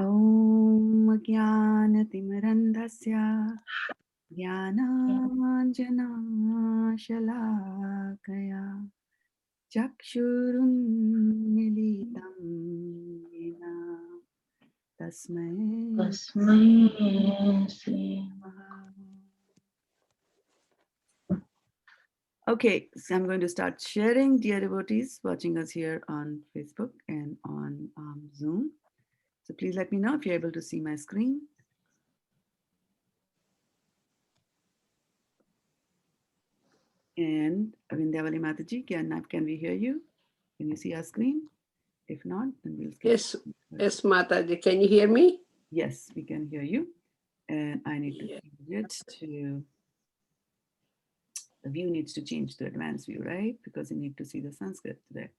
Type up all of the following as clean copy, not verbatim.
Om Jnanatimirandhasya Jnananjanashalakaya Chakshurunmilitam Yena Tasmai Namaha. Okay, so I'm going to start sharing, dear devotees watching us here on Facebook and on Zoom. So please let me know if you're able to see my screen. And Vindhyavali Mataji, can we hear you? Can you see our screen? If not, then we'll skip. Yes, Mataji. Can you hear me? Yes, we can hear you. And I need to change it to, the view needs to change to advanced view, right? Because you need to see the Sanskrit there.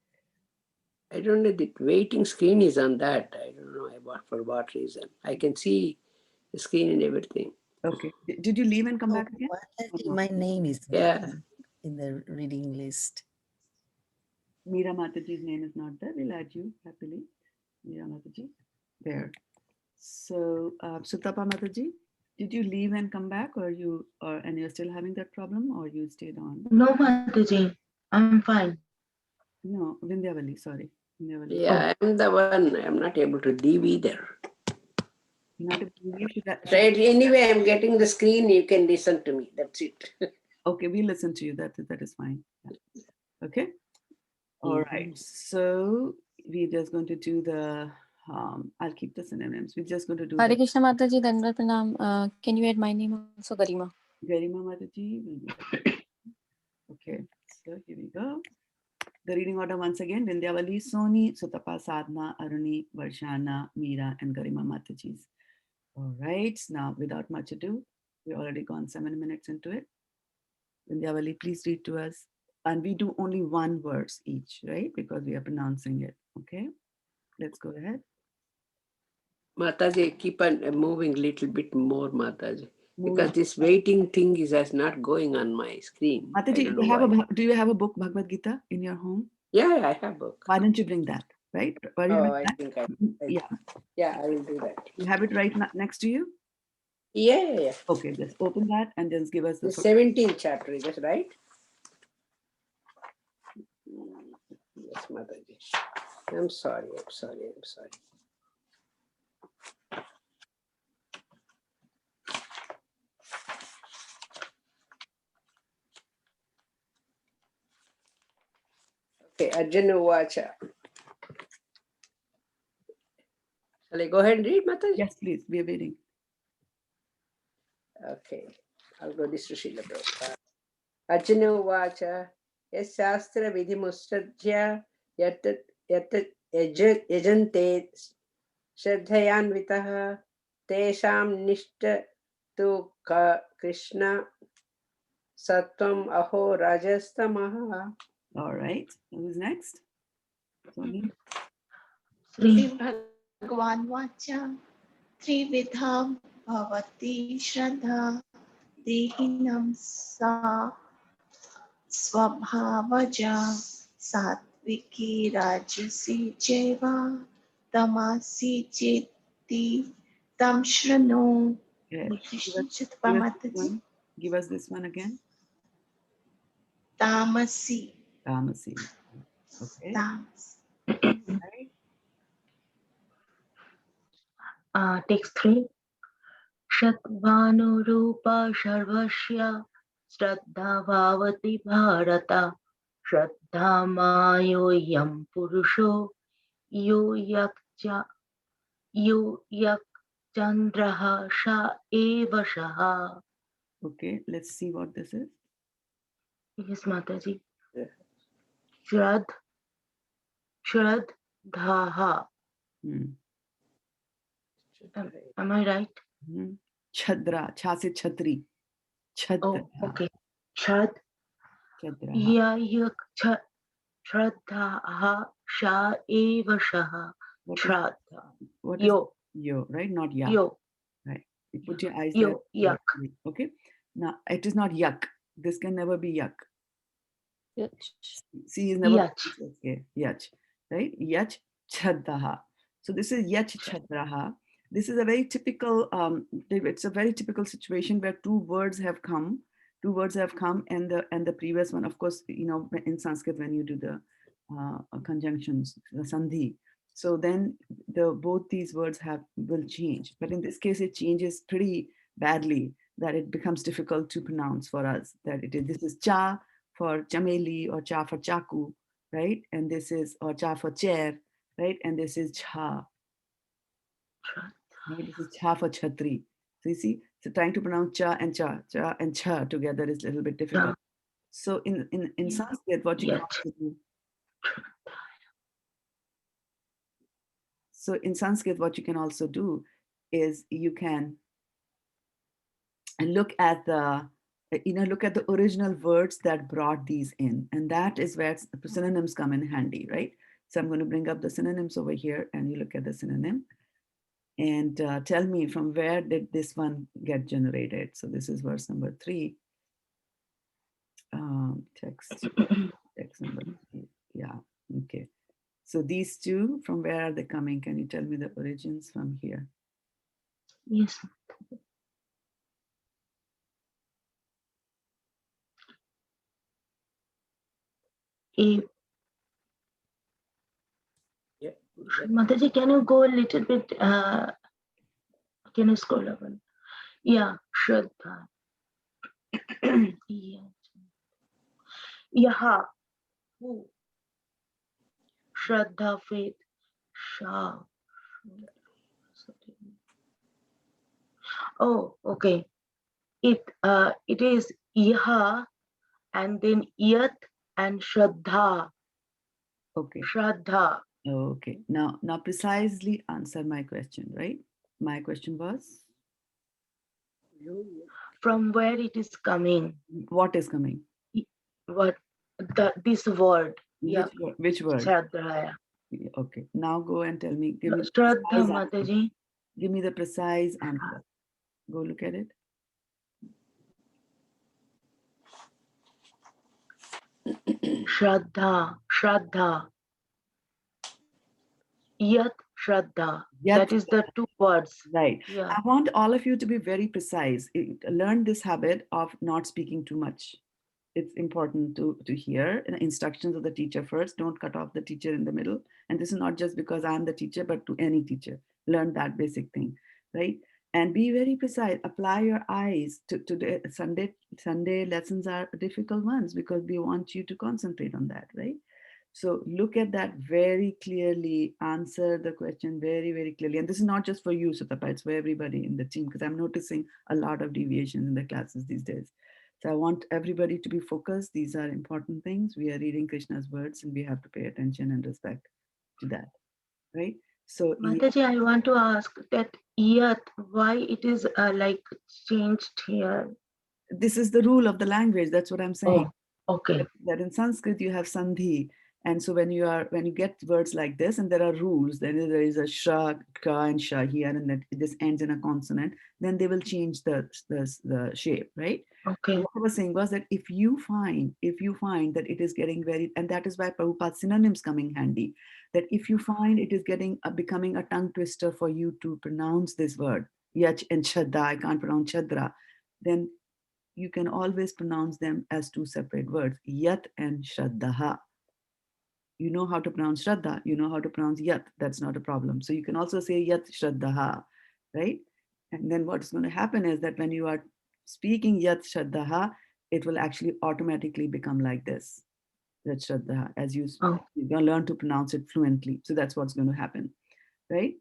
I don't know, the waiting screen is on that. I don't know for what reason. I can see the screen and everything. Okay. Did you leave and come back again? My name is in the reading list. Meera Mataji's name is not there. We'll add you happily. Meera Mataji. There. So, Sutapa Mataji, did you leave and come back, or and you're still having that problem, or you stayed on? No, Mataji, I'm fine. No, Vindhyavali, sorry. Vindhyavali. Yeah, I'm the one. I'm not able to leave either. You're not able to leave? Right. Anyway, I'm getting the screen. You can listen to me. That's it. Okay, we'll listen to you. That is fine. Yeah. Okay. All right. So we're just going to do the. I'll keep the synonyms. We're just going to do. Hare Krishna Mataji, Dandavat Pranam. Can you add my name also, Garima? Garima Mataji. Okay. So here we go. The reading order once again: Vindhyavali, Soni, Sutapa, Sadhana, Aruni, Varshana, Meera, and Garima Matajis. All right. Now, without much ado, we've already gone 7 minutes into it. Vindhyavali, please read to us. And we do only one verse each, right? Because we are pronouncing it. Okay. Let's go ahead. Mataji, keep on moving a little bit more, Mataji. Because this waiting thing is not going on my screen. Mataji, do you have a book, Bhagavad Gita, in your home? Yeah, I have a book. Why don't you bring that, right? I think I will do that. You have it right next to you? Yeah. Okay, just open that and just give us the 17th chapter, is that right? Yes, Mataji. I'm sorry. Okay, Arjuna Vacha. Shall I go ahead and read, Mataji? Yes, please. We are waiting. Okay, I'll go this to Srila Prabhupada. Arjuna Vacha. Yes, Shastra Vidhimustajya Yat Yajante Shraddhayanvitaha Tesham Nishta Tu Krishna Sattvam Aho Rajastamaha. All right. Who's next? Soni. Sri Bhagwan Vacha Trividha Bhavati Shraddha Dehinam Sa Swabhavaja Satviki Rajasi Jeva Tamasi Cheti Tam Shranu. Give us this one again. Tamasi. Okay. Text 3. Shatvanurupa Sharvashya Shraddha Bhavati Bharata Shraddha Mayoyam Purusho Yo Yak Chandraha Sha Eva Shaha. Okay, let's see what this is. Yes, Mataji. Shraddha. Am I right? Chadra. Cha se chhatri. Oh, okay. Shraddha. Shraddha Sha Eva Shaha. Shraddha. Yo, right? Not yak. Yo. Right. You put your eyes there. Yak. Okay. Now, it is not yak. This can never be yak. See, is never. Okay. Yach. Right? Yach Chhadraha. So this is Yach Chhadraha. this is a very typical, it's a very typical situation where two words have come, and the previous one, of course, in Sanskrit, when you do the conjunctions, the sandhi, so then both these words will change. But in this case, it changes pretty badly that it becomes difficult to pronounce for us. This is cha for chameli, or cha for chaku, right? And this is, or cha for chair, right? And this is cha. Right? This is cha for chhatri. So you see, so trying to pronounce cha and cha together is a little bit difficult. So in Sanskrit, what you can also do. So in Sanskrit, what you can also do is you can look at the original words that brought these in, and that is where synonyms come in handy, right? So I'm going to bring up the synonyms over here, and you look at the synonym and tell me from where did this one get generated. So this is verse number 3. Text number 3. Yeah, okay. So these two, from where are they coming? Can you tell me the origins from here? Yes. If Mataji, can you go a little bit, can you scroll up? Yeah, Shraddha. Yeah. Yaha, who? Shraddha, faith, Shah. Oh, okay. It is Yaha and then Yat and Shraddha. Okay. Shraddha. Okay. Now precisely answer my question, right? My question was? From where it is coming. What is coming? What? This word. Yeah. Which word? Shraddha. Okay. Now go and tell me. Give me Shraddha, Mataji. Give me the precise answer. Go look at it. Shraddha, Shraddha. Yat Shraddha. That is the two words. Right. Yeah. I want all of you to be very precise. Learn this habit of not speaking too much. It's important to hear instructions of the teacher first. Don't cut off the teacher in the middle. And this is not just because I'm the teacher, but to any teacher. Learn that basic thing, right? And be very precise. Apply your eyes to the Sunday lessons are difficult ones because we want you to concentrate on that, right? So look at that very clearly, answer the question very, very clearly. And this is not just for you, Sutapa, it's for everybody in the team, because I'm noticing a lot of deviation in the classes these days. So I want everybody to be focused. These are important things. We are reading Krishna's words and we have to pay attention and respect to that, right? So Mataji, I want to ask that Yat, why it is like changed here? This is the rule of the language. That's what I'm saying. Oh, okay. That in Sanskrit you have sandhi. And so when you get words like this, and there are rules, then there is a shra, ka, and sha here, and that this ends in a consonant, then they will change the shape, right? Okay. What I was saying was that if you find that it is getting very, and that is why Prabhupada's synonyms coming handy, that if you find it is becoming a tongue twister for you to pronounce this word, yach and chadda, I can't pronounce chadra, then you can always pronounce them as two separate words, yat and shraddha. You know how to pronounce Shraddha, you know how to pronounce Yat, that's not a problem. So you can also say Yat Shraddha, right? And then what's going to happen is that when you are speaking Yat Shraddha, it will actually automatically become like this, Yat Shraddha, as you're going to learn to pronounce it fluently. So that's what's going to happen, right?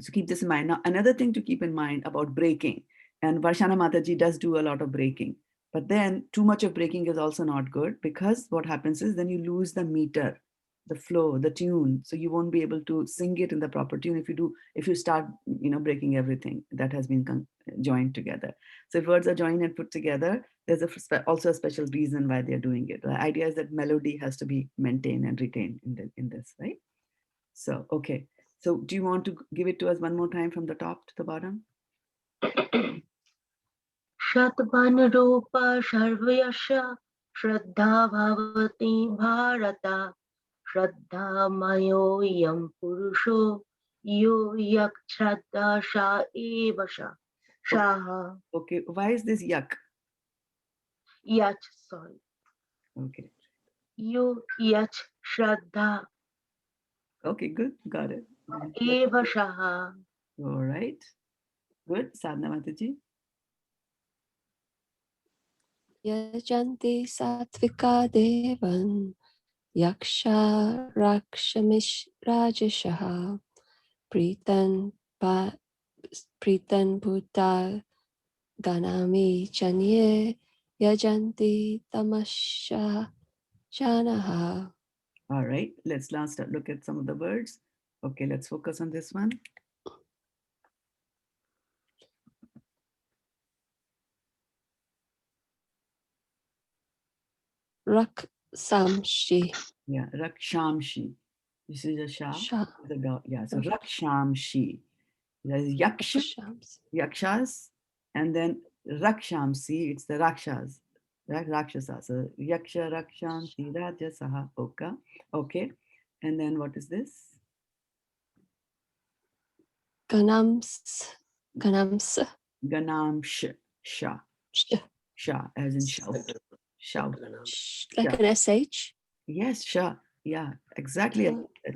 So keep this in mind. Now, another thing to keep in mind about breaking, and Varshana Mataji does do a lot of breaking, but then too much of breaking is also not good, because what happens is then you lose the meter, the flow, the tune. So you won't be able to sing it in the proper tune if you start, breaking everything that has been joined together. So if words are joined and put together, there's also a special reason why they're doing it. The idea is that melody has to be maintained and retained in this, right? So, okay. So do you want to give it to us one more time from the top to the bottom? Shatvan Rupa Sharvyasha Shraddha Bhavati Bharata Shraddha Mayo Yam Purusho Yo yak shraddha sha eva sha. Shaha. Okay, why is this yak? Yach, sorry. Okay. Yo yach shraddha Okay, good. Got it. eva shaha. All right. Good. Sadhana Mataji. Yajanti Satvika Devan Yaksha Rakshamish Rajashaha Pritan Pritan Bhuta Ganami Chanye Yajanti Tamasha Janaha. All right. Let's last look at some of the words. Okay, let's focus on this one. Raksamshi. Yeah, Rakshamshi. This is a Sha. Sha. The dog. Yeah, so Okay. Rakshamshi. There's Yaksha, Rakshams. Yakshas, and then Rakshamsi, it's the Rakshas, right? Rakshasa. So Yaksha, Rakshamsi, Rajasaha, Oka. Okay. And then what is this? Ganams. Ganams. Ganamsh, Sha. Sh. Sha, as in shout. Shout. Like an SH. Yes, Sha. Yeah, exactly.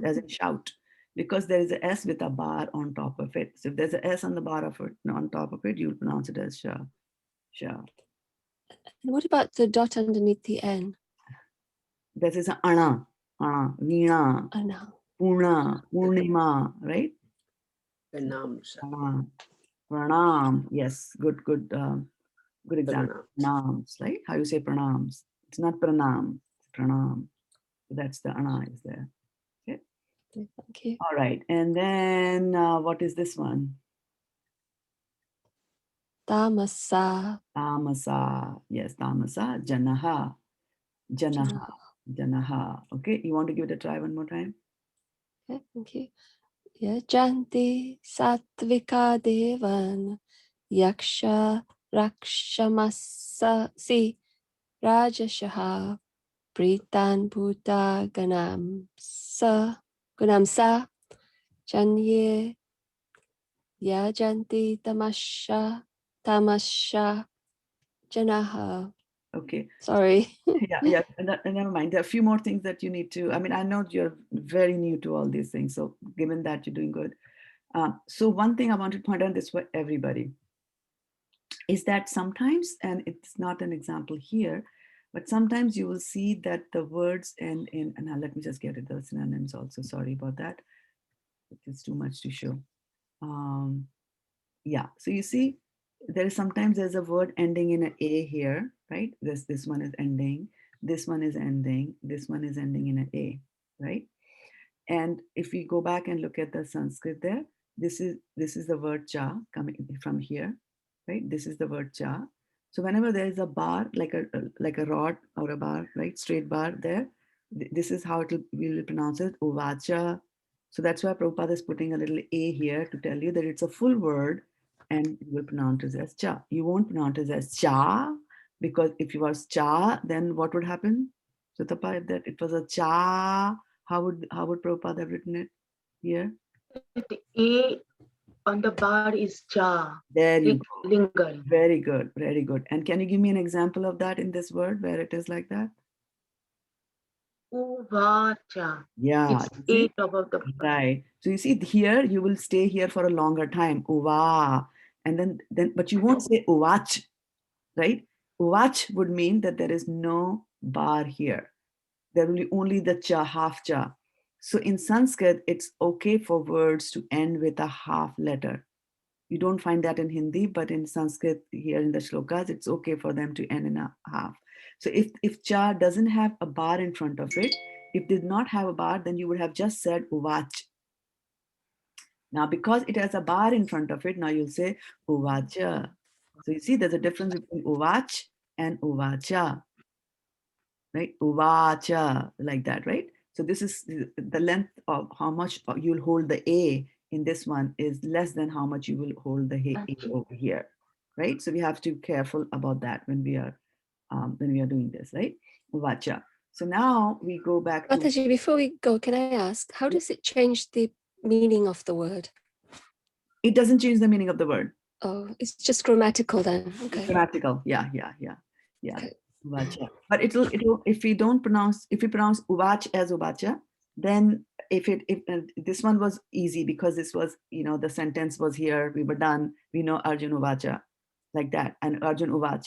As in shout. Because there is a S with a bar on top of it. So if there's a S on the bar of it, on top of it, you'll pronounce it as Sha. Sha. And what about the dot underneath the N? This is Ana, Veena, Ana. Purna, Purnima, right? Pranam. Yes, good example. Pranams, right? How you say pranams? It's not pranam, it's pranam. So that's the Ana is there. Okay. Thank you. All right. And then what is this one? Tamasa. Tamasa. Yes, Tamasa. Janaha. Janaha. Okay. You want to give it a try one more time? Okay, thank you. Yajanti Satvika Devan Yaksha Rakshamasi Rajashaha Pritan Bhuta Ganamsa Janye Yajanti Tamasha Janaha. Okay. Sorry. Yeah, never mind. There are a few more things that you need to. I mean, I know you're very new to all these things. So, given that you're doing good. So, one thing I want to point out this for everybody is that sometimes, and it's not an example here, but sometimes you will see that the words end in, and now let me just get it, the synonyms also. Sorry about that. It's too much to show. Yeah, so you see, there's a word ending in an A here, right? This one is ending, this one is ending, this one is ending in an A, right? And if we go back and look at the Sanskrit there, this is the word cha coming from here, right? This is the word cha. So whenever there is a bar, like a rod or a bar, right? Straight bar there, this is how we will pronounce it, uvacha. So that's why Prabhupada is putting a little A here to tell you that it's a full word and you will pronounce it as cha. You won't pronounce it as cha, because if it was cha, then what would happen? So Tapa, if that it was a cha, how would Prabhupada have written it here? The A on the bar is cha. There you go. Lingal. Very good, very good. And can you give me an example of that in this word where it is like that? Uvacha. Yeah. It's A top of the bar. Right. So you see here, you will stay here for a longer time. Uva. And then but you won't say uvach, right? Uvach would mean that there is no bar here. There will be only the cha, half cha. So in Sanskrit, it's okay for words to end with a half letter. You don't find that in Hindi, but in Sanskrit here in the shlokas, it's okay for them to end in a half. So if cha doesn't have a bar in front of it, if did not have a bar, then you would have just said uvach. Now, because it has a bar in front of it, now you'll say uvacha. So you see, there's a difference between uvach and uvacha, right? Uvacha, like that, right? So this is the length of how much you'll hold the A in this one is less than how much you will hold the A over here, right? So we have to be careful about that when we are doing this, right? Uvacha. So now we go back to. Mataji, before we go, can I ask, how does it change the meaning of the word? It doesn't change the meaning of the word. Oh, it's just grammatical then. Okay. Grammatical. Yeah. Okay. Uvacha. But it'll if we pronounce uvach as uvacha, then if this one was easy because this was, the sentence was here, we were done, we know Arjun uvacha, like that, and Arjun uvach,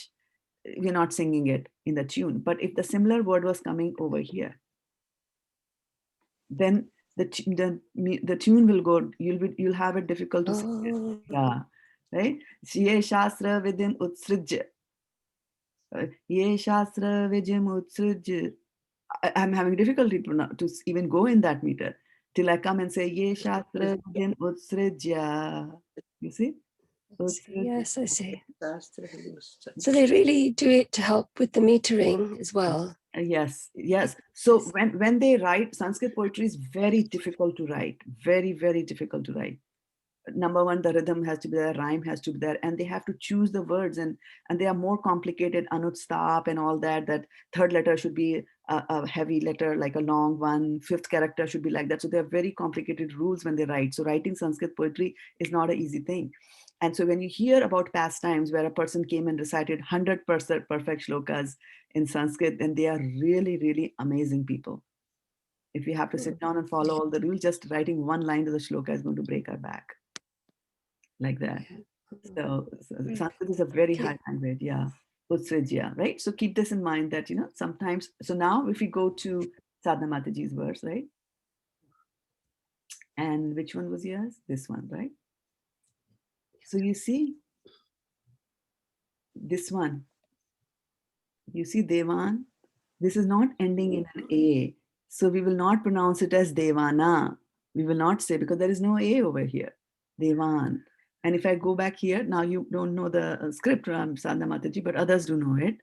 we're not singing it in the tune. But if the similar word was coming over here, then the tune will go, you'll have it difficult to sing it. Oh. Yeah, right. Ye shastra vidin utsrij. Ye shastra vidin utsrij. I'm having difficulty to even go in that meter till I come and say Ye shastra vidin utsrija. You see? Yes, I see. Shastra Vidimusta. So they really do it to help with the metering as well. Yes. So when they write, Sanskrit poetry is very difficult to write. Very, very difficult to write. Number one, the rhythm has to be there, rhyme has to be there, and they have to choose the words, and they are more complicated. Anutstap and all that. That third letter should be a heavy letter, like a long one. Fifth character should be like that. So they are very complicated rules when they write. So writing Sanskrit poetry is not an easy thing. And so when you hear about past times where a person came and recited 100% perfect shlokas in Sanskrit, then they are really, really amazing people. If we have to sit down and follow all the rules, just writing one line of the shloka is going to break our back. Like that. So Sanskrit is a very high language, yeah. Utsrija, right? So keep this in mind that, sometimes, so now if we go to Sadhana Mataji's verse, right? And which one was yours? This one, right? So you see, this one, you see Devan, this is not ending in an A. So we will not pronounce it as Devana. We will not say, because there is no A over here, Devan. And if I go back here, now you don't know the script, Sadhana Mataji, but others do know it.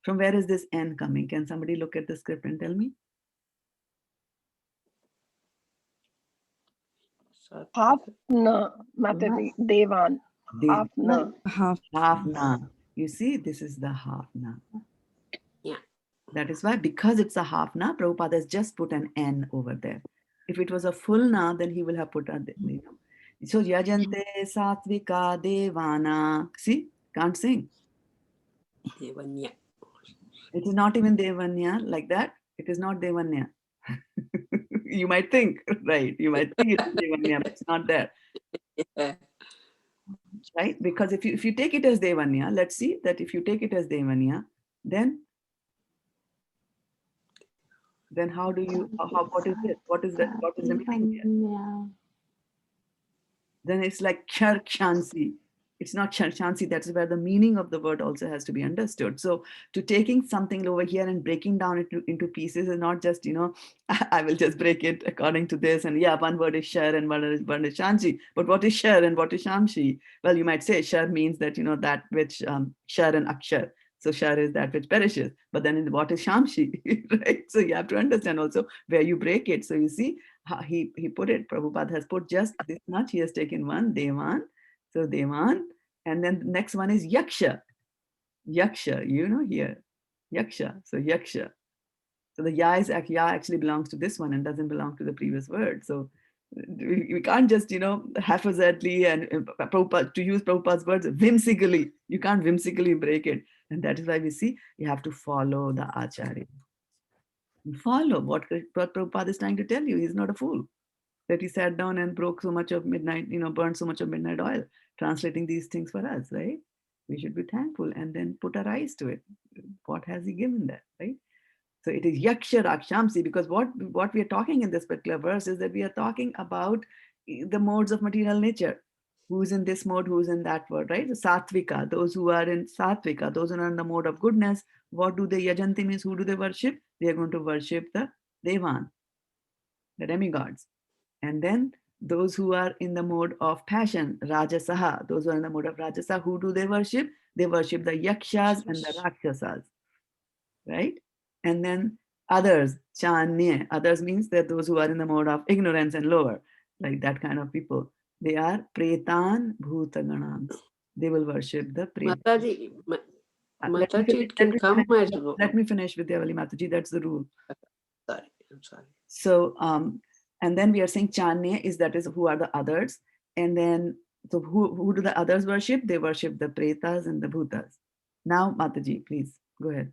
From where is this N coming? Can somebody look at the script and tell me? Half na, Mataji, Devan. Half na. Half. Half na. You see, this is the half na. Yeah. That is why, because it's a half na, Prabhupada has just put an N over there. If it was a full na, then he will have put a, So yajante satvika devana. See, can't sing. Devanya. It is not even devanya like that. It is not devanya. You might think, right? You might think it's devanya, but it's not there. Yeah. Right? Because if you take it as devanya, let's see that if you take it as devanya, then how do you, what is it? What is that? What is the meaning here? Then it's like Charshansi. It's not Charshansi. That's where the meaning of the word also has to be understood. So to taking something over here and breaking down it into pieces is not just, I will just break it according to this. And yeah, one word is Shar and one is Shansi. But what is Shar and what is Shamshi? Well, you might say Shar means that, that which Shar and Akshar. So Shar is that which perishes. But then what is Shamshi? Right? So you have to understand also where you break it. So you see, he put it, Prabhupada has put just this much. He has taken one, Devan. So Devan. And then the next one is Yaksha. Yaksha, here. Yaksha. So Yaksha. So the Ya actually belongs to this one and doesn't belong to the previous word. So we can't just, haphazardly and to use Prabhupada's words, whimsically. You can't whimsically break it. And that is why we see you have to follow the Acharya. Follow what Prabhupada is trying to tell you. He's not a fool. That he sat down and broke so much of midnight, burned so much of midnight oil, translating these things for us, right? We should be thankful and then put our eyes to it. What has he given there, right? So it is Yaksha Rakshamsi, because what we are talking in this particular verse is that we are talking about the modes of material nature. Who's in this mode, who's in that mode, right? So Satvika, those who are in Satvika, those who are in the mode of goodness, what do they, Yajanti means who do they worship? They are going to worship the Devan, the demigods. And then those who are in the mode of passion, Rajasaha, those who are in the mode of Rajasa, who do they worship? They worship the Yakshas and the Rakshasas, right? And then others, Chanya, others means that those who are in the mode of ignorance and lower, like that kind of people. They are Pretan Bhutaganams. They will worship the Pretan. Mataji, it can come as go. Let me finish with Vidyavali Mataji. That's the rule. Sorry, I'm sorry. So And then we are saying Chanya is, that is, who are the others. And then, so who do the others worship? They worship the Pretas and the Bhutas. Now, Mataji, please, go ahead.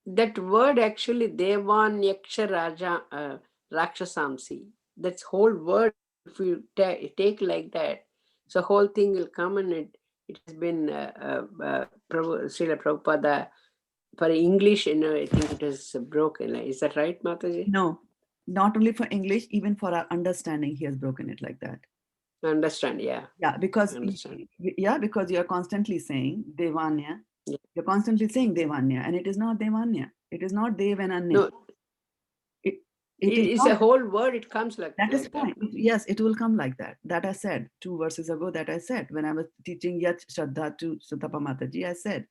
That word actually, Devan Yaksha Raja Rakshasamsi, that's whole word, if you take like that, so whole thing will come, and it has been Srila Prabhupada, for English, I think it is broken. Is that right, Mataji? No, not only for English, even for our understanding, he has broken it like that. I understand, yeah. Yeah, because understand. Because you're constantly saying Devanya. Yeah. You're constantly saying Devanya, and it is not Devanya. It is not Dev and Anya. No, it is it's not, a whole word. It comes like that is like fine. that. Yes, it will come like that. That I said 2 verses ago. That I said when I was teaching Yat Shraddha to Sutapa Mataji, I said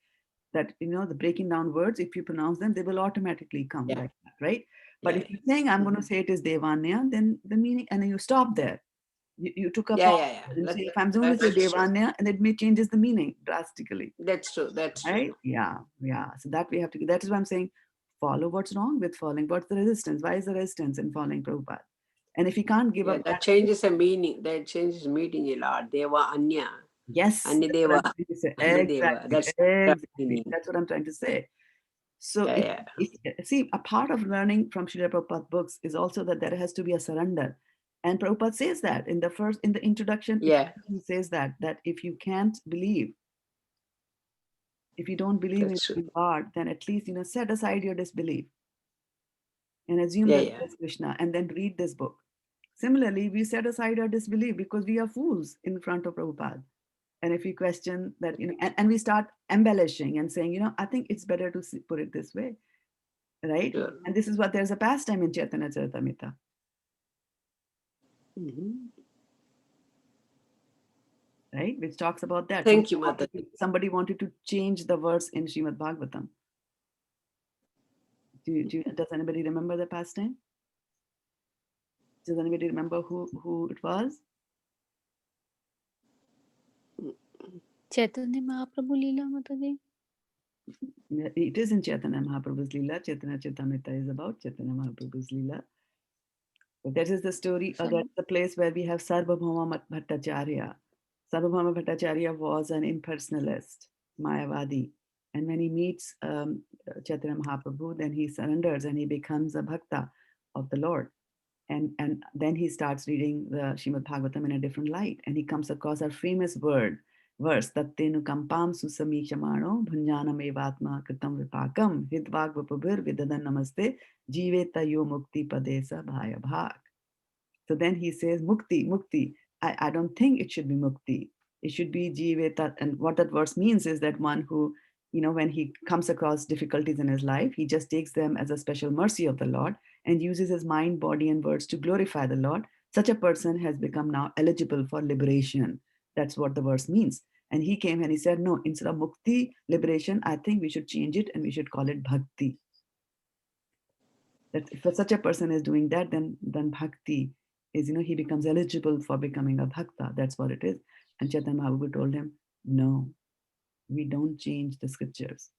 that, the breaking down words, if you pronounce them, they will automatically come like that, right? But if you're saying I'm going to say it is Devanya, then the meaning, and then you stop there. You took a pause and say, if I'm going to say Devanya, and it may changes the meaning drastically. That's true. That's right? true. Yeah. So that we have to. That is why I'm saying, follow what's wrong with following. What's the resistance? Why is the resistance in following Prabhupada? And if he can't give up, that changes the meaning. That changes meaning a lot. Deva Anya. Yes, Anideva. Exactly. That's Exactly. That's what I'm trying to say. So, see, a part of learning from Srila Prabhupada's books is also that there has to be a surrender. And Prabhupada says that in the introduction, he says that if you can't believe, if you don't believe in God, then at least, set aside your disbelief and assume that it's Krishna, and then read this book. Similarly, we set aside our disbelief because we are fools in front of Prabhupada. And if we question that, and we start embellishing and saying, I think it's better to put it this way, right? Sure. And this is what there's a pastime in Chaitanya Charitamrita. Right? Which talks about that. Thank you, Mata. Somebody wanted to change the verse in Srimad Bhagavatam. Does anybody remember the pastime? Does anybody remember who it was? Chaitanya Mahaprabhu Leela, Mataji. It is in Chaitanya Mahaprabhu's Leela. Chaitanya Charitamrita is about Chaitanya Mahaprabhu's Leela. So that is the story, that's the place where we have Sarvabhauma Bhattacharya. Sarvabhauma Bhattacharya was an impersonalist, Mayavadi. And when he meets Chaitanya Mahaprabhu, then he surrenders and he becomes a bhakta of the Lord. And then he starts reading the Srimad Bhagavatam in a different light. And he comes across a famous verse, Tattenu kampam susamichamano bhunjanam evatma kritam vipakam hidvag vapabhir vidadan namaste jiveta yo mukti padesa bhaya bhag. So then he says, mukti. I don't think it should be mukti. It should be jiveta. And what that verse means is that one who, when he comes across difficulties in his life, he just takes them as a special mercy of the Lord and uses his mind, body, and words to glorify the Lord. Such a person has become now eligible for liberation. That's what the verse means. And he came and he said, no, instead of mukti, liberation, I think we should change it and we should call it bhakti. That if such a person is doing that, then bhakti is, he becomes eligible for becoming a bhakta. That's what it is. And Chaitanya Mahaprabhu told him, no, we don't change the scriptures.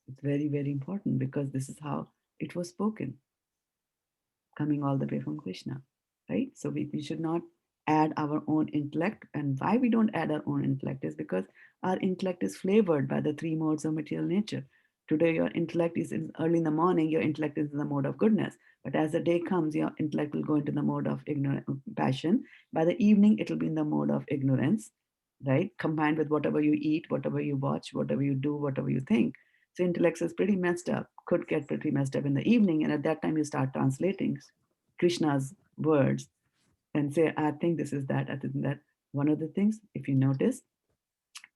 It's very, very important because this is how it was spoken, coming all the way from Krishna, right? So we should not add our own intellect. And why we don't add our own intellect is because our intellect is flavored by the 3 modes of material nature. Today, your intellect is early in the morning, your intellect is in the mode of goodness. But as the day comes, your intellect will go into the mode of passion. By the evening, it will be in the mode of ignorance, right? Combined with whatever you eat, whatever you watch, whatever you do, whatever you think. So intellect is pretty messed up, could get pretty messed up in the evening. And at that time, you start translating Krishna's words and say, I think this is that, I think that. One of the things, if you notice,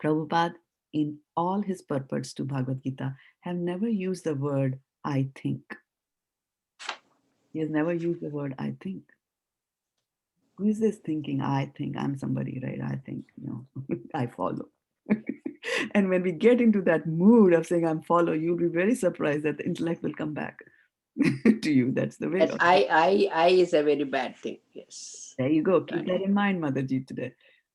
Prabhupada, in all his purports to Bhagavad Gita, have never used the word I think. He has never used the word I think. Who is this thinking, I think, I'm somebody, right? I think, I follow. And when we get into that mood of saying I'm follow, you'll be very surprised that the intellect will come back to you. That's the way. I is a very bad thing. Yes. There you go. Keep that in mind, Motherji, today.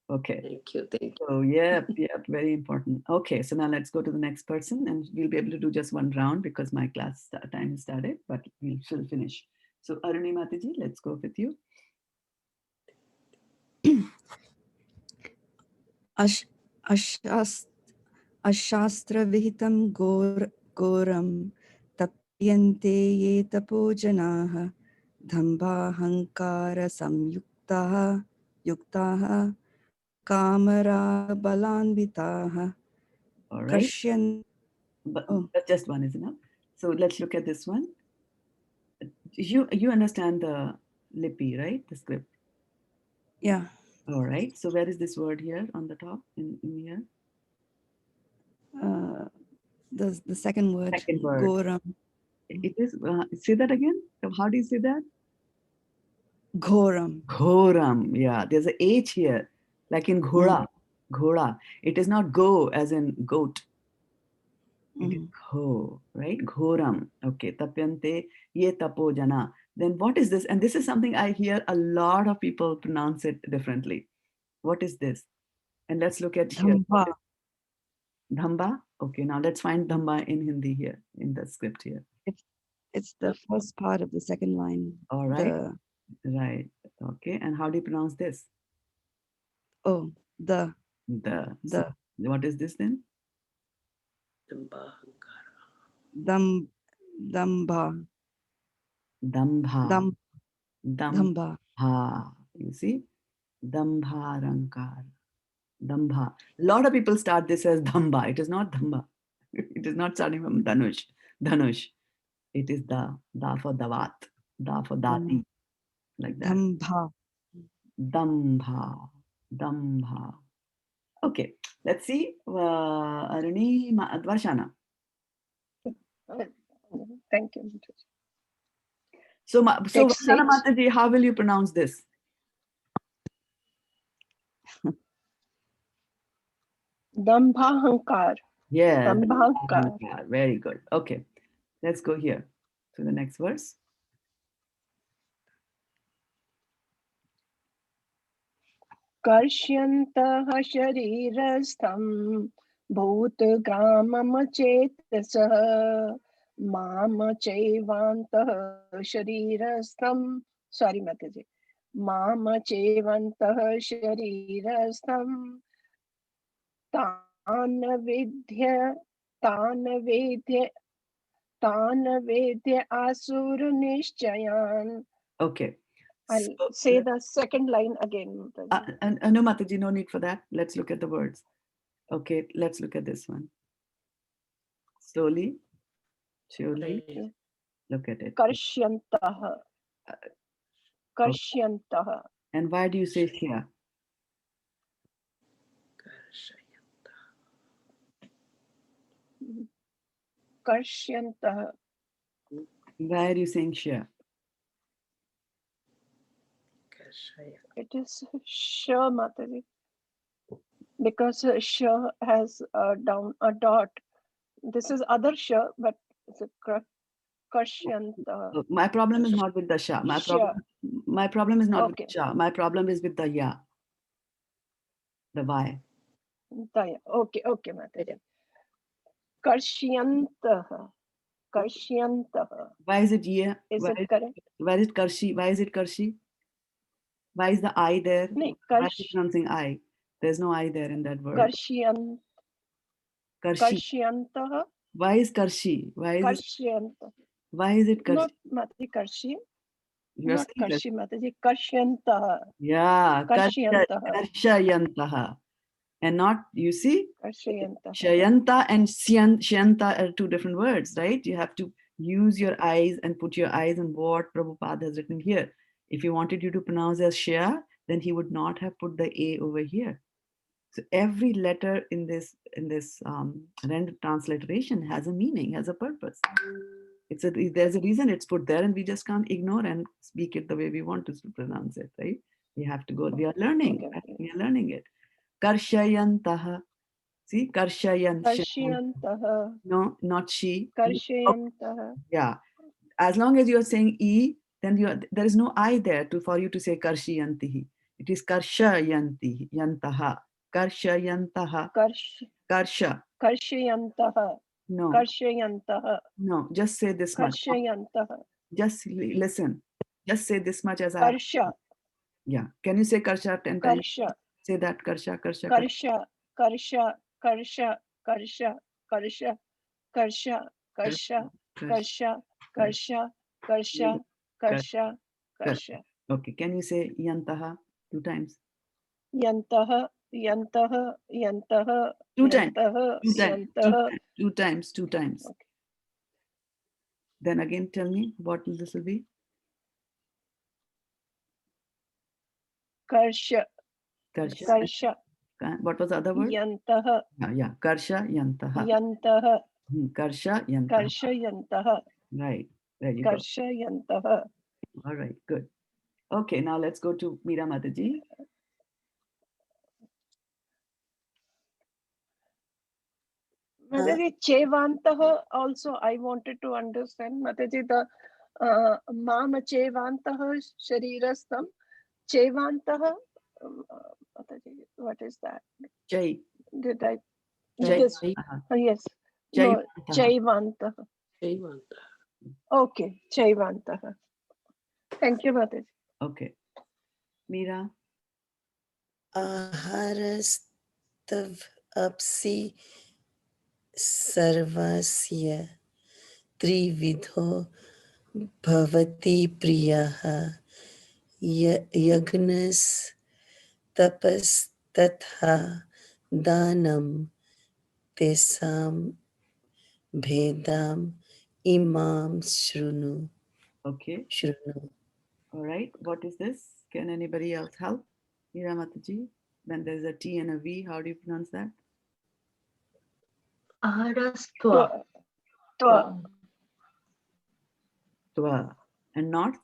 Okay. Thank you. So yeah, very important. Okay, so now let's go to the next person, and we'll be able to do just one round because my class time started, but we'll still finish. So Aruni Mataji, let's go with you. Ash, ashast, ashastra vihitam goram tapyante ye tapojanaha dhamba hankara yuktaha kamara balanvitaha All right. Kashyan. But Oh, that's just one is enough. So let's look at this one. You understand the lipi, right? The script. yeah. All right. So where is this word here on the top in here? The second word, Second word. goram. It is, say that again. How do you say that? Ghoram. Ghoram. Yeah, there's a H here, like in ghoda. Ghoda. It is not go as in goat. It is gho, right? Ghoram. Okay. Tapyante ye tapojana. Then what is this? And this is something I hear a lot of people pronounce it differently. What is this? And let's look at here. Dhamba. Dhamba. Okay, now let's find dhamba in Hindi here, in the script here. It's the first part of the second line. All right. Right. Okay. And how do you pronounce this? The. So what is this then? Dhamba. Dambha. Dhamba. You see? Dambharankar. Dambha. A lot of people start this as dhamba. It is not dhamba. It is not starting from dhanush. Dhanush. It is da for davat. Da for dati. Like that. Dambha. Dambha. Okay. Let's see. Aruni Varshana. Thank you. So Varshana Mataji, how will you pronounce this? Dambhahankar. Yeah. Dambhahankar. Very good. Okay. Let's go here to the next verse. Karshyantah sharirastham bhutgramamchetasah mamachevantah sharirastham. Sorry, Mataji. Mamachevantah sharirastham Tanavidya asura nishchayan. Okay. I'll say the second line again. No, Mataji, no need for that. Let's look at the words. Okay, let's look at this one. Slowly, surely, look at it. Karshyantaha. Karshyantaha. And why do you say Shya? Karshyantaha. Why are you saying Shya? It is Sha, Mataji. Because Sha has a dot. This is other Sha, but it's a Karshyantaha. My problem is not with the Sha. My problem is not with the Sha. My problem is with the Ya. The Y. Okay, Mataji. Karshyantaha. Karshyantaha. Why is it Ye? Is it correct? Why is it Karshi? Why is it Karshi? Why is the I there? Why are you pronouncing I? There's no I there in that word. Karshi. Karshyantaha. Why is Karshi? Why is Karshyantaha. Why is it Karshi? Not Mataji Karshi. You're not Karshi, Mataji. Karshyantaha. Yeah. Karshyantaha. Karshayantaha. And not, you see? Karshyantaha. Shayanta and Shyanta are two different words, right? You have to use your eyes and put your eyes on what Prabhupada has written here. If he wanted you to pronounce as Shya, then he would not have put the A over here. So every letter in this rendered transliteration has a meaning, has a purpose. There's a reason it's put there, and we just can't ignore and speak it the way we want to pronounce it, right? We have to go. We are learning. Okay. We are learning it. Karshayantaha. See, Karshayantaha. No, not she. Karshayantaha. Yeah. As long as you are saying E, then there is no I there for you to say Karshayantihi. It is Karshayantihi. Yantaha. Karshayantaha. Karsha. Karshayantaha. No. Karshayantaha. No, just say this much. Karshayantaha. Just listen. Just say this much as I have. Karsha, Yeah. Can you say Karsha 10 times? Karsha, Say that Karsha, Karsha, Karsha. Karsha, Karsha, Karsha, Karsha, Karsha, Karsha, Karsha, Karsha, Karsha, Karsha, Karsha, Karsha. Okay. Can you say Yantaha 2 times? Yantaha, Yantaha, Yantaha, 2 times. Yantaha, 2 times. 2 Yantaha. times. 2 times. 2 times. Okay. Then again, tell me what this will be. Karsha, Karsha. Karsha, What was the other word? Yantaha, Yeah. Karsha, Yantaha. Yantaha, Karsha, Yantaha. Karsha, Yantaha, Right. There you go. Karsha, Yantaha. All right. Good. Okay. Now let's go to Meera Mataji. Mataji, Chevantaha also I wanted to understand. Mataji, the Mama Chevantaha Sharirastam. Chevantaha, Mataji, what is that? Jai. Did I? Jai. This, yes. No, Jaivantaha. Chaivantaha. Okay, Chaivantaha. Thank you, Mataji. Okay. Meera. Aharastav apsi sarvasya trividho bhavati priyaha yagnas tapas tatha danam tesam bhedam imam shrunu. Okay. Shrunu. All right. What is this? Can anybody else help? Meera Mataji. When there's a T and a V, how do you pronounce that? Aharastva. Twa. Twa. And not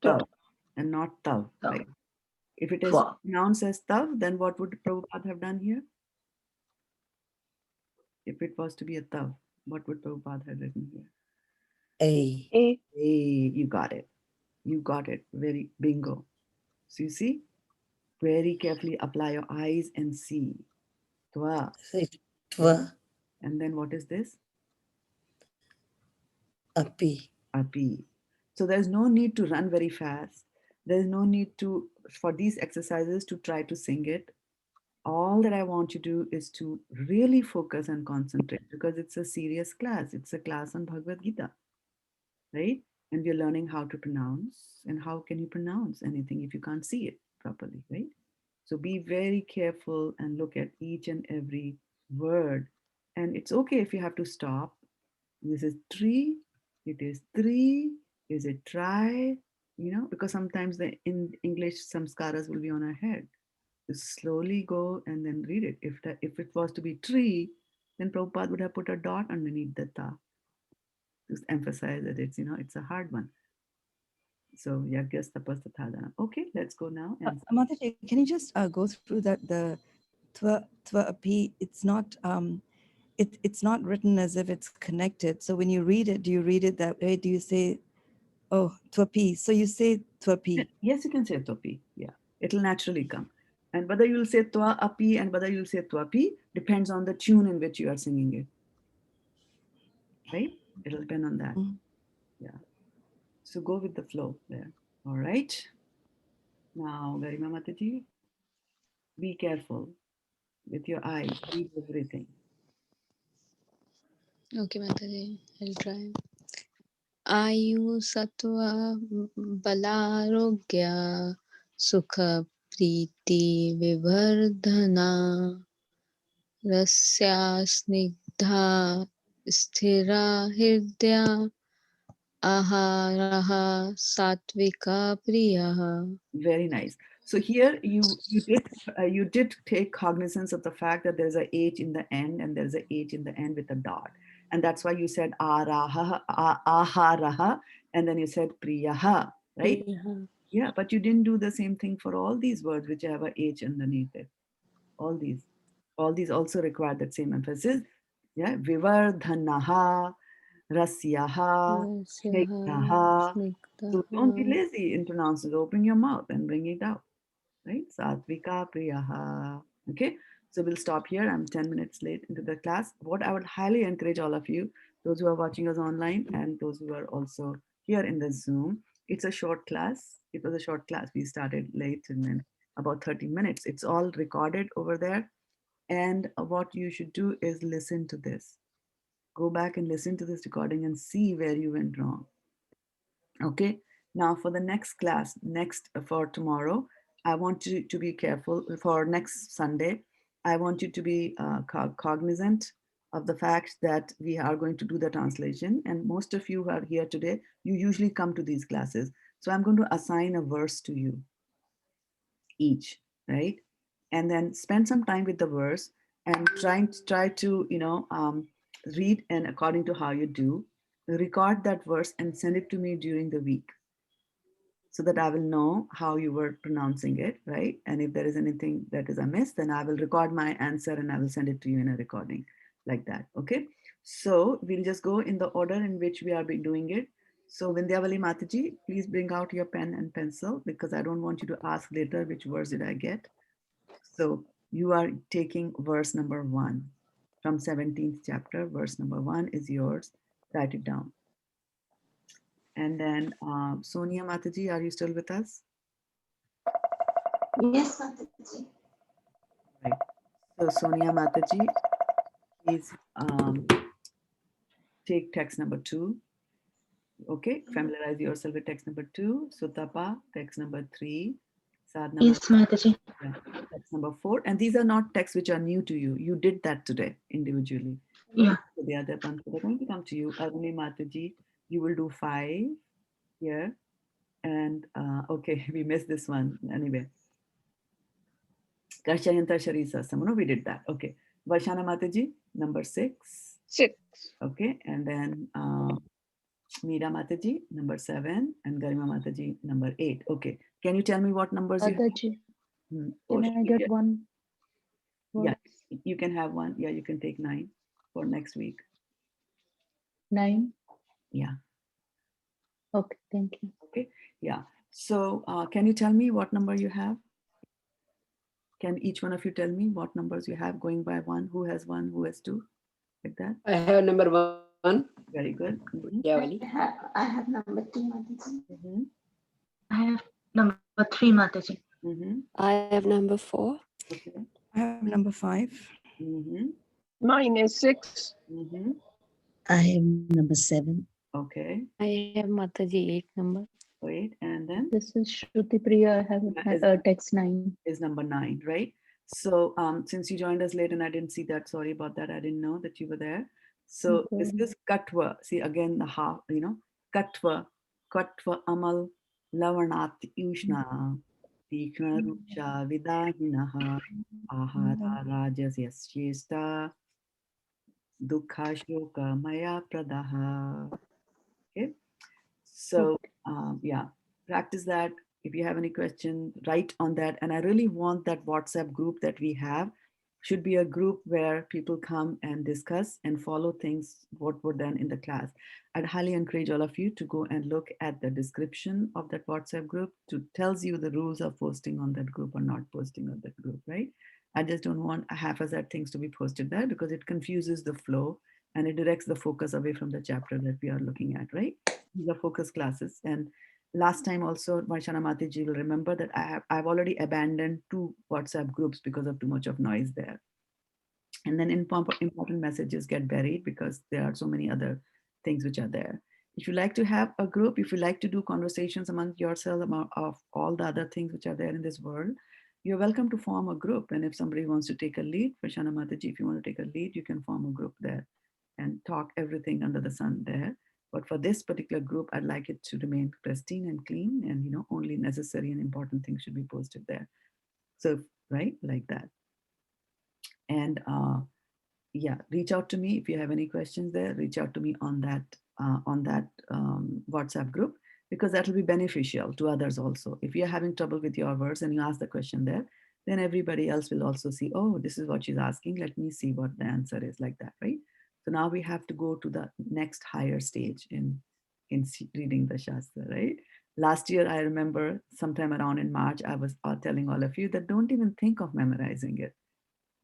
tav. And not tav. Right. If it is pronounced as tav, then what would Prabhupada have done here? If it was to be a tav, what would Prabhupada have written here? A. A. You got it. You got it. Very bingo. So you see, very carefully apply your eyes and see. Twa. Twa. And then what is this? Api. Api. So there's no need to run very fast. There's no need to, for these exercises, to try to sing it. All that I want you to do is to really focus and concentrate, because it's a serious class. It's a class on Bhagavad Gita, right? And we're learning how to pronounce. And how can you pronounce anything if you can't see it properly, right? So be very careful and look at each and every word. And it's okay if you have to stop. This is tree, it is three, is it try? You know, because sometimes in English samskaras will be on our head. Just slowly go and then read it. If it was to be tree, then Prabhupada would have put a dot underneath the ta to emphasize that it's a hard one. So yagyas tapas tathadana. Okay, let's go now. And Mataji, can you just go through that the twa api? It's not it's not written as if it's connected. So when you read it, do you read it that way? Do you say, oh, twapi? So you say twapi. Yes, you can say twapi. Yeah, it'll naturally come. And whether you'll say twa api and whether you'll say twapi depends on the tune in which you are singing it. Right? It'll depend on that. Yeah. So go with the flow there. All right. Now, Garima Mataji, be careful with your eyes. Read everything. Okay, Mataji, I'll try. Ayu Satwa Balarogya Sukha Priti Vivardhana Rasya Snigdha Sthira Hirdya Aharaha Satvika Priyaha. Very nice. So here you did take cognizance of the fact that there's a H in the end and there's a H in the end with a dot. And that's why you said aharaha, and then you said priyaha, right? Priyaha. Yeah, but you didn't do the same thing for all these words which have a H underneath it. All these also require that same emphasis. Yeah, vivardhanaha, rasyaha, snigdhaha. So don't be lazy in pronouncing. Open your mouth and bring it out. Right? Satvika priyaha. Okay. So we'll stop here. I'm 10 minutes late into the class. What I would highly encourage all of you, those who are watching us online and those who are also here in the Zoom, It's a short class. It was a short class. We started late and then about 30 minutes. It's all recorded over there. And what you should do is listen to this. Go back and listen to this recording and see where you went wrong. Okay. Now for the next class, for tomorrow, I want you to be careful. For next Sunday, I want you to be cognizant of the fact that we are going to do the translation. And most of you who are here today, you usually come to these classes. So I'm going to assign a verse to you each, right? And then spend some time with the verse and try to, read and according to how you do, record that verse and send it to me during the week so that I will know how you were pronouncing it, right? And if there is anything that is amiss, then I will record my answer and I will send it to you in a recording like that, okay? So we'll just go in the order in which we are doing it. So Vindhyavali Mataji, please bring out your pen and pencil because I don't want you to ask later which verse did I get. So you are taking verse number 1 from 17th chapter. Verse number 1 is yours. Write it down. And then Sonia Mataji, are you still with us? Yes, Mataji. Right. So Sonia Mataji, please take text number 2. Okay, familiarize yourself with text number 2. Sutapa, text number 3. Sadhana, Yes, Mataji. text number 4. And these are not texts which are new to you. You did that today individually. Yeah. So the other ones that are going to come to you. Aruni Mataji, you will do 5 here. And okay, we missed this one anyway. Kashayanta Sharisa Samano, we did that. Okay. Varshana Mataji, number 6. 6. Okay. And then Meera Mataji, number 7. And Garima Mataji, number 8. Okay. Can you tell me what numbers you have? Mataji, Oh, can I get one? Yeah, you can have one. Yeah, you can take 9 for next week. 9? Yeah. Okay, thank you. Okay. Yeah. So can you tell me what number you have? Can each one of you tell me what numbers you have going by 1? Who has 1? Who has 2? Like that? I have number 1. Very good. Yavali. I have number 2, Mataji. I have number 3, Mataji. I have number 4. Okay. I have number 5. Mine is 6. I have number 7. Okay. I have Mataji 8 number. 8. And then? This is Shruti Priya. I have text 9. Is number 9, right? So since you joined us late and I didn't see that, sorry about that. I didn't know that you were there. So this is Katva. See again the half, Katva Amal Lavanat Ushna Tikhna Rucha Vidahinaha Ahara Rajas Yasyesta Dukha Shoka Maya Pradaha. Okay. So yeah, practice that. If you have any question, write on that. And I really want that WhatsApp group that we have should be a group where people come and discuss and follow things, what were done in the class. I'd highly encourage all of you to go and look at the description of that WhatsApp group to tells you the rules of posting on that group or not posting on that group, right? I just don't want haphazard things to be posted there because it confuses the flow and it directs the focus away from the chapter that we are looking at, right? These are focus classes. And last time also, Varshana Mataji will remember that I've already abandoned 2 WhatsApp groups because of too much of noise there. And then important messages get buried because there are so many other things which are there. If you like to have a group, if you like to do conversations among yourselves about of all the other things which are there in this world, you're welcome to form a group. And if somebody wants to take a lead, Varshana Mataji, if you want to take a lead, you can form a group there and talk everything under the sun there. But for this particular group, I'd like it to remain pristine and clean and, only necessary and important things should be posted there. So, right, like that. And yeah, reach out to me if you have any questions there, reach out to me on that WhatsApp group, because that will be beneficial to others also. If you're having trouble with your words and you ask the question there, then everybody else will also see, oh, this is what she's asking. Let me see what the answer is, like that, right? So now we have to go to the next higher stage in reading the Shastra, right? Last year, I remember sometime around in March, I was telling all of you that don't even think of memorizing it.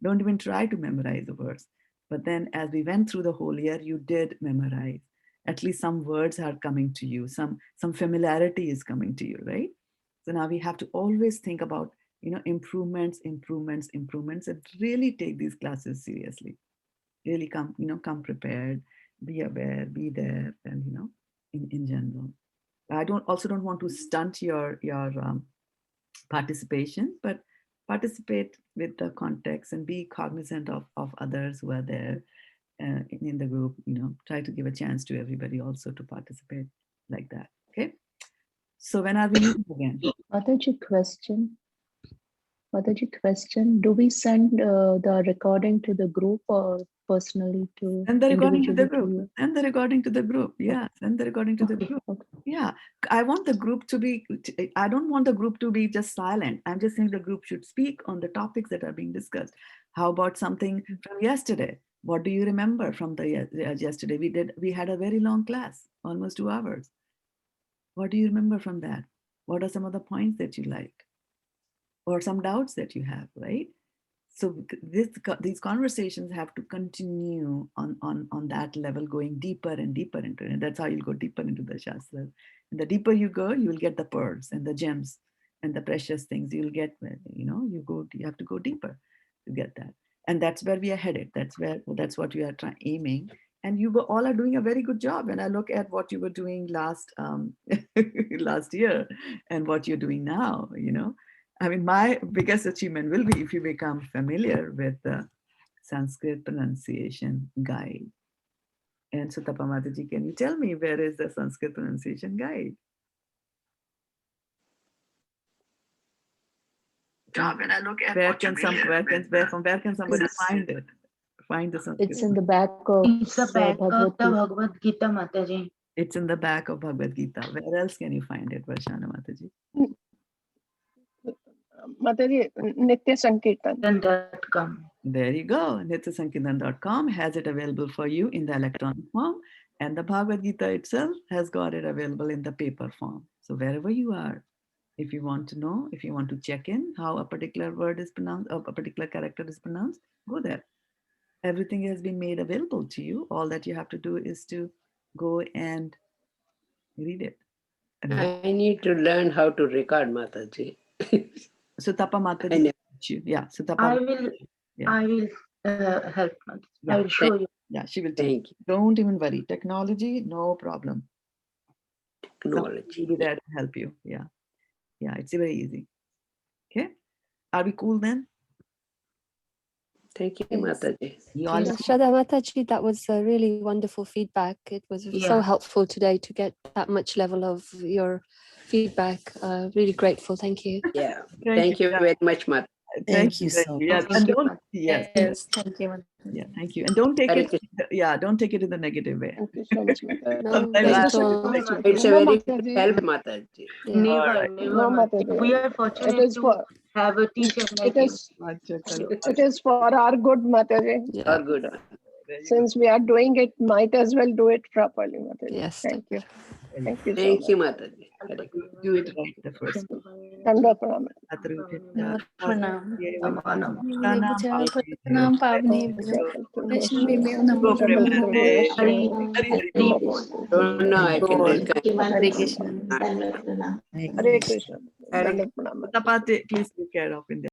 Don't even try to memorize the words. But then as we went through the whole year, you did memorize. At least some words are coming to you, some familiarity is coming to you, right? So now we have to always think about, improvements, and really take these classes seriously. Really come prepared, be aware, be there, and in general. I don't want to stunt your participation, but participate with the context and be cognizant of others who are there in the group. Try to give a chance to everybody also to participate like that. Okay. So when are we meeting again? Mataji, question. Do we send the recording to the group or personally to Send the recording to the individually group. to you? Send the recording to the group. Yeah, send the recording to the group. Yeah, I want the group to be, I don't want the group to be just silent. I'm just saying the group should speak on the topics that are being discussed. How about something from yesterday? What do you remember from the yesterday? We had a very long class, almost 2 hours. What do you remember from that? What are some of the points that you liked? Or some doubts that you have, right? So these conversations have to continue on that level, going deeper and deeper into it. And that's how you'll go deeper into the Shastra. And the deeper you go, you will get the pearls and the gems and the precious things. You'll get, you have to go deeper to get that. And that's where we are headed. That's what we are aiming. And you all are doing a very good job. And I look at what you were doing last last year and what you're doing now, I mean, my biggest achievement will be if you become familiar with the Sanskrit pronunciation guide. And so, Tapamataji, can you tell me where is the Sanskrit pronunciation guide? When I look at where can somebody find it? Find the Sanskrit. It's in the back of It's the back of the Bhagavad Gita, Mataji. It's in the back of Bhagavad Gita. Where else can you find it, Varshana Mataji? Mataji, Nitya Sankirtan.com. There you go. Nityasankirtan.com has it available for you in the electronic form, and the Bhagavad Gita itself has got it available in the paper form. So wherever you are, if you want to know, if you want to check in how a particular word is pronounced, or a particular character is pronounced, go there. Everything has been made available to you. All that you have to do is to go and read it. I need to learn how to record, Mataji. So Tapa Mataji, yeah. So Tapa, I will help. Yeah. I will show you. Yeah, she will. Thank you. Don't even worry. Technology, no problem. Technology. Will be there to help you. Yeah. Yeah, it's very easy. Okay. Are we cool then? Thank you, Mataji. Shraddha Mataji, that was a really wonderful feedback. It was so helpful today to get that much level of your feedback. Really grateful. Thank you. Yeah. Thank you very much, Mataji. Thank you so much. Yes, and don't, yes, thank you. Yeah, thank you. And don't take it, don't take it in the negative way. Thank you so much, Mataji. No, Sometimes not I- at all. It's a very help, Mataji. Never, No, Mataji. We are fortunate to have a teacher like you. It is for our good, Mataji. Yeah. Or good. Since we are doing it, might as well do it properly, Mataji. Yes. Thank you. Thank you so Thank you, much. Mataji. Do it right the first. Danda pranam. Pranam. Pranam, Pavni. Go Premanande. Hari Hari. Don't know, I can read. Hare Krishna. Hare Krishna. Danda pranam. Tapate, please take care of in